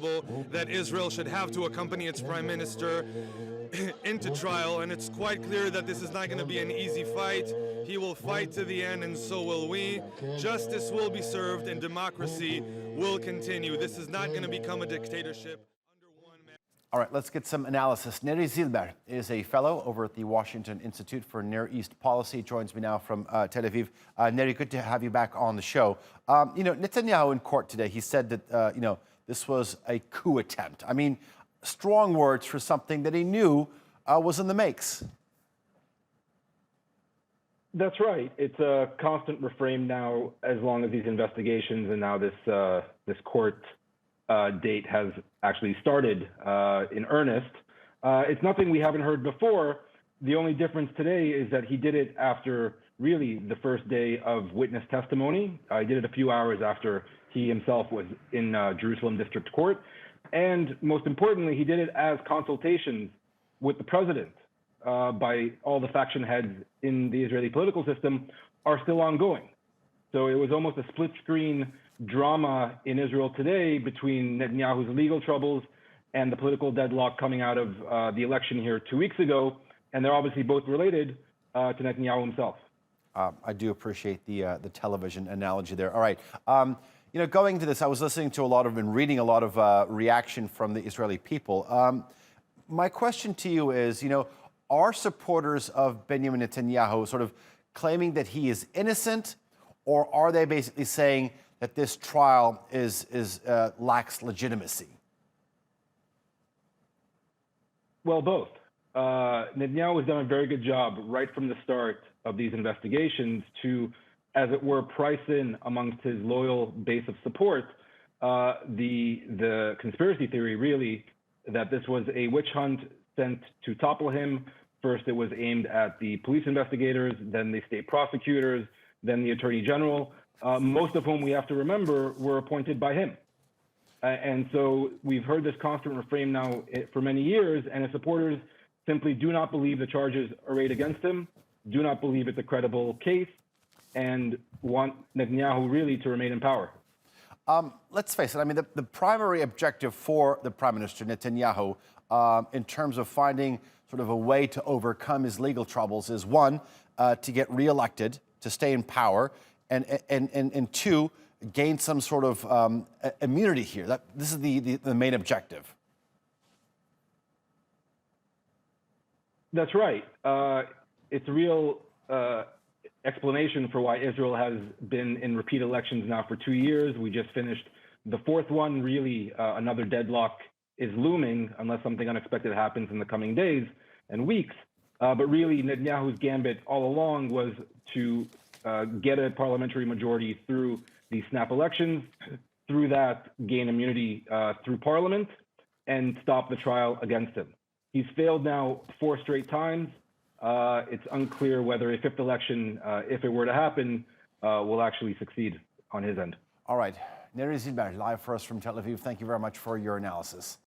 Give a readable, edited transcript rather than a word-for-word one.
unacceptable that Israel should have to accompany its prime minister into trial, and it's quite clear that this is not going to be an easy fight. He will fight to the end, and so will we. Justice will be served, and democracy will continue. This is not going to become a dictatorship. All right, let's get some analysis. Neri Zilber is a fellow over at the Washington Institute for Near East Policy. Joins me now from Tel Aviv. Neri, good to have you back on the show. Netanyahu in court today, he said that, this was a coup attempt. I mean, strong words for something that he knew was in the makes. That's right. It's a constant refrain now, as long as these investigations and now this court date has actually started in earnest. It's nothing we haven't heard before. The only difference today is that he did it after really the first day of witness testimony. He did it a few hours after he himself was in Jerusalem District Court. And most importantly, he did it as consultations with the president by all the faction heads in the Israeli political system are still ongoing. So it was almost a split screen drama in Israel today between Netanyahu's legal troubles and the political deadlock coming out of the election here 2 weeks ago. And they're obviously both related to Netanyahu himself. I do appreciate the television analogy there. All right. Going to this, I was listening to a lot of and reading a lot of reaction from the Israeli people. My question to you is, are supporters of Benjamin Netanyahu sort of claiming that he is innocent, or are they basically saying that this trial lacks legitimacy? Well, both. Netanyahu has done a very good job right from the start of these investigations to, as it were, price in amongst his loyal base of support the conspiracy theory, really, that this was a witch hunt sent to topple him. First, it was aimed at the police investigators, then the state prosecutors, then the attorney general, most of whom, we have to remember, were appointed by him. And so we've heard this constant refrain now for many years, and his supporters simply do not believe the charges arrayed against him, do not believe it's a credible case, and want Netanyahu really to remain in power. Let's face it, I mean, the primary objective for the Prime Minister Netanyahu in terms of finding sort of a way to overcome his legal troubles is, one, to get reelected, to stay in power, and two, gain some sort of immunity here. This is the main objective. That's right. It's a real explanation for why Israel has been in repeat elections now for 2 years. We just finished the fourth one. Really, another deadlock is looming unless something unexpected happens in the coming days and weeks. But really, Netanyahu's gambit all along was to get a parliamentary majority through the snap elections, through that gain immunity through parliament, and stop the trial against him. He's failed now 4 straight times. It's unclear whether a fifth election, if it were to happen, will actually succeed on his end. All right. Neri Zilber, live for us from Tel Aviv. Thank you very much for your analysis.